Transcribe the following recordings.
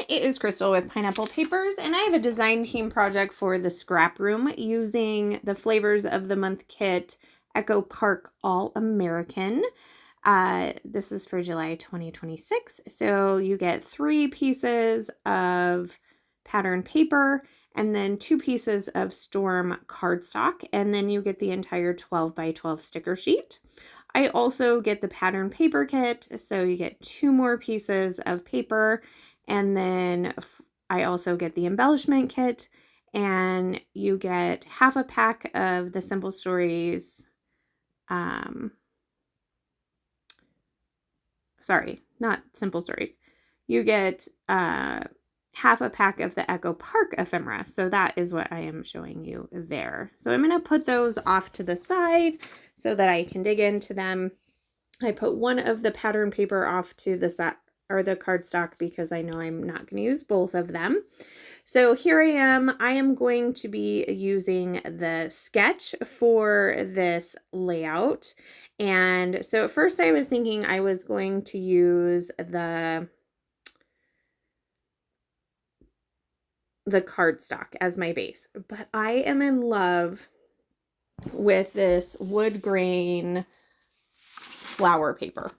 it is Crystal with Pineapple Papers, and I have a design team project for the scrap room using the Flavors of the Month kit Echo Park All American. This is for July 2026. So you get 3 pieces of pattern paper and then 2 pieces of Storm cardstock, and then you get the entire 12 by 12 sticker sheet. I also get the pattern paper kit, so you get 2 more pieces of paper, and then I also get the embellishment kit, and you get half a pack of the Simple Stories, sorry, not Simple Stories. You get half a pack of the Echo Park ephemera, so that is what I am showing you there. So I'm going to put those off to the side so that I can dig into them. I put one of the pattern paper off to the side, or the cardstock, because I know I'm not going to use both of them. So here I am. I am going to be using the sketch for this layout. And so at first I was thinking I was going to use the cardstock as my base, but I am in love with this wood grain flower paper.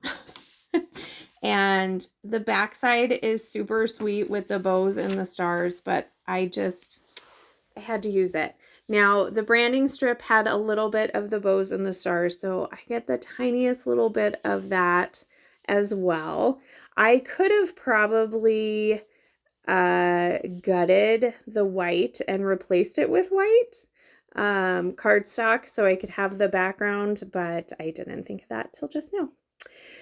And the backside is super sweet with the bows and the stars, but I had to use it. Now, the branding strip had a little bit of the bows and the stars, so I get the tiniest little bit of that as well. I could have probably gutted the white and replaced it with white cardstock so I could have the background, but I didn't think of that till just now.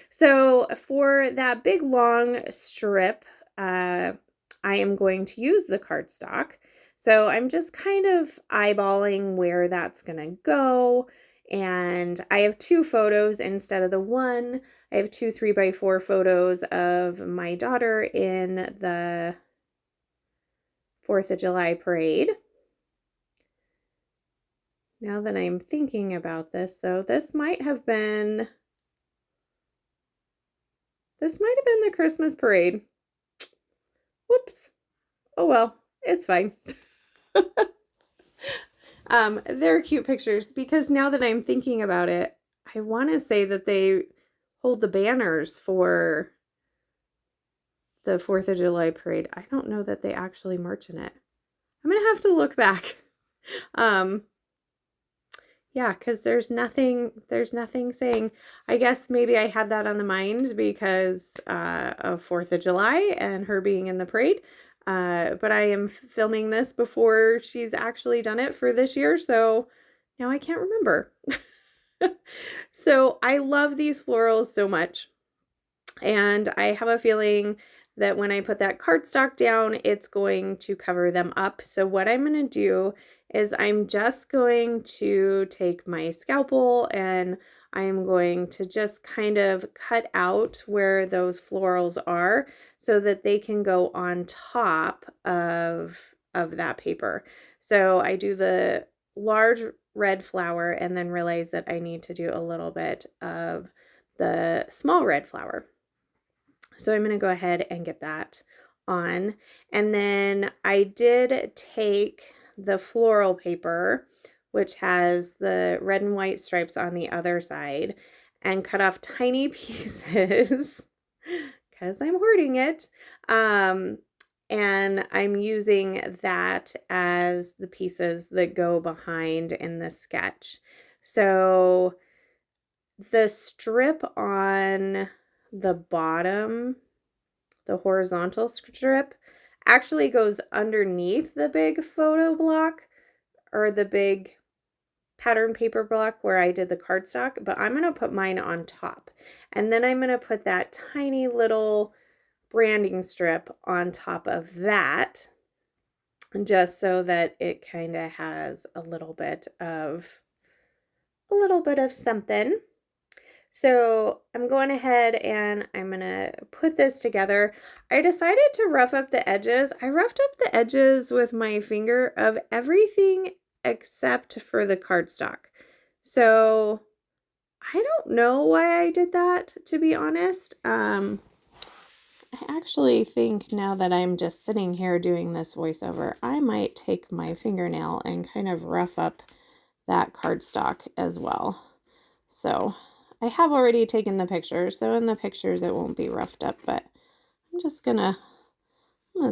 So for that big long strip, I am going to use the cardstock. So I'm just kind of eyeballing where that's going to go. And I have 2 photos instead of the 1. I have 2 3x4 photos of my daughter in the 4th of July parade. Now that I'm thinking about this, though, this might have been the Christmas parade. Whoops. Oh well, it's fine. They're cute pictures because now that I'm thinking about it, I want to say that they hold the banners for the 4th of July parade. I don't know that they actually march in it. I'm going to have to look back. Yeah, because there's nothing saying. I guess maybe I had that on the mind because of 4th of July and her being in the parade. But I am filming this before she's actually done it for this year, so now I can't remember. So I love these florals so much. And I have a feeling that when I put that cardstock down, it's going to cover them up. So what I'm going to do is I'm just going to take my scalpel and I'm going to just kind of cut out where those florals are so that they can go on top of that paper. So I do the large red flower and then realize that I need to do a little bit of the small red flower. So I'm going to go ahead and get that on. And then I did take the floral paper, which has the red and white stripes on the other side, and cut off tiny pieces because I'm hoarding it. And I'm using that as the pieces that go behind in the sketch. So the strip on the bottom, the horizontal strip, actually goes underneath the big photo block or the big pattern paper block where I did the cardstock, but I'm going to put mine on top. And then I'm going to put that tiny little branding strip on top of that, just so that it kind of has a little bit of something. So I'm going ahead and I'm going to put this together. I decided to rough up the edges. I roughed up the edges with my finger of everything except for the cardstock. So I don't know why I did that, to be honest. I actually think now that I'm just sitting here doing this voiceover, I might take my fingernail and kind of rough up that cardstock as well. So I have already taken the pictures, so in the pictures it won't be roughed up, but I'm gonna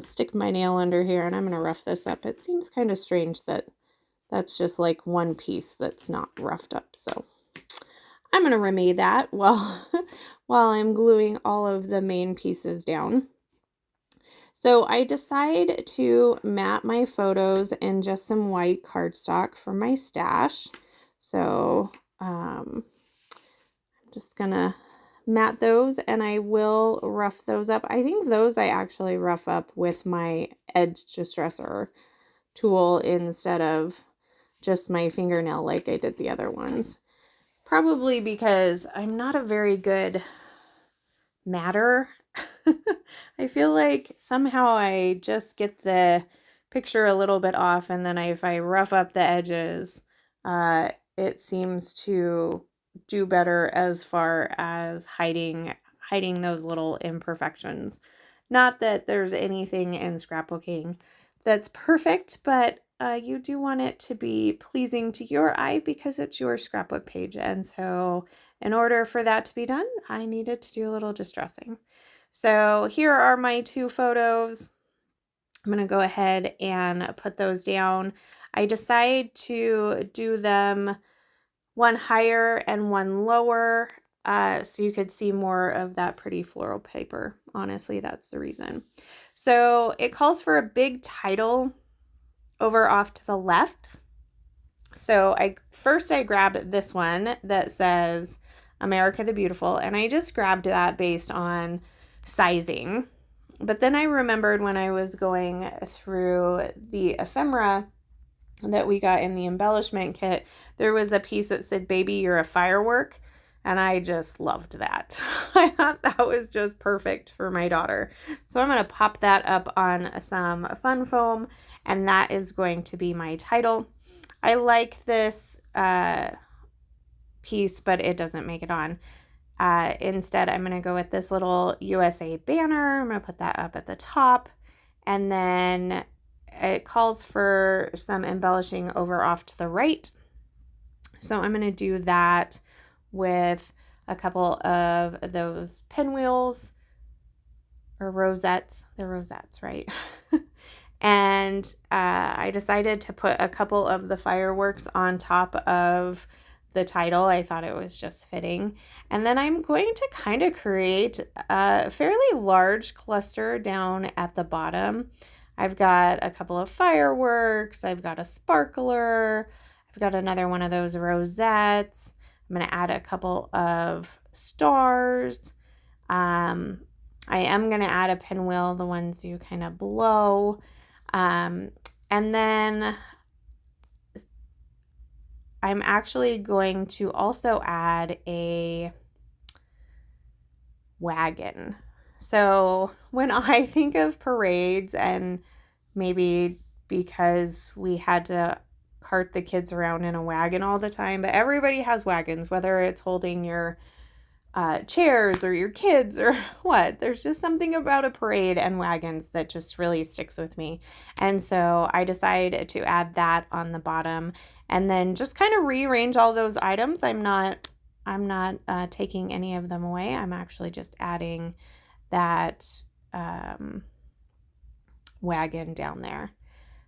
stick my nail under here and I'm gonna rough this up. It seems kind of strange that that's just like one piece that's not roughed up, so I'm gonna remedy that while I'm gluing all of the main pieces down. So I decide to mat my photos in just some white cardstock for my stash. So I'm just gonna mat those and I will rough those up. I think those I actually rough up with my edge distresser tool instead of just my fingernail like I did the other ones. Probably because I'm not a very good matter. I feel like somehow I just get the picture a little bit off, and then if I rough up the edges, it seems to do better as far as hiding those imperfections. imperfections. Not that there's anything in scrapbooking that's perfect, but you do want it to be pleasing to your eye because it's your scrapbook page. And so in order for that to be done, I needed to do a little distressing. So here are my two photos. I'm going to go ahead and put those down. I decide to do them one higher and one lower so you could see more of that pretty floral paper. Honestly, that's the reason. So it calls for a big title over off to the left. So I grabbed this one that says America the Beautiful, and I just grabbed that based on sizing. But then I remembered when I was going through the ephemera that we got in the embellishment kit, there was a piece that said, "Baby, you're a firework." And I just loved that. I thought that was just perfect for my daughter. So I'm going to pop that up on some fun foam, and that is going to be my title. I like this piece, but it doesn't make it on. Instead, I'm going to go with this little USA banner. I'm going to put that up at the top. And then it calls for some embellishing over off to the right. So I'm going to do that with a couple of those pinwheels or rosettes. They're rosettes, right? And I decided to put a couple of the fireworks on top of the title. I thought it was just fitting. And then I'm going to kind of create a fairly large cluster down at the bottom. I've got a couple of fireworks. I've got a sparkler. I've got another one of those rosettes. I'm going to add a couple of stars. I am going to add a pinwheel, the ones you kind of blow. And then I'm actually going to also add a wagon. So when I think of parades, and maybe because we had to cart the kids around in a wagon all the time, but everybody has wagons, whether it's holding your chairs or your kids or what. There's just something about a parade and wagons that just really sticks with me. And so I decided to add that on the bottom and then just kind of rearrange all those items. I'm not taking any of them away. I'm actually just adding that wagon down there.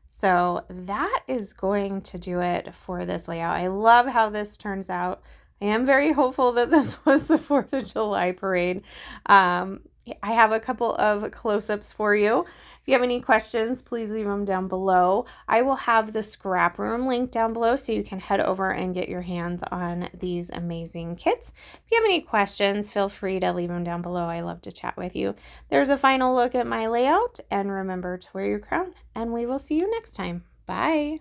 So that is going to do it for this layout. I love how this turns out. I am very hopeful that this was the 4th of July parade. I have a couple of close-ups for you. If you have any questions, please leave them down below. I will have the ScrapRoom link down below so you can head over and get your hands on these amazing kits. If you have any questions, feel free to leave them down below. I love to chat with you. There's a final look at my layout, and remember to wear your crown, and we will see you next time. Bye.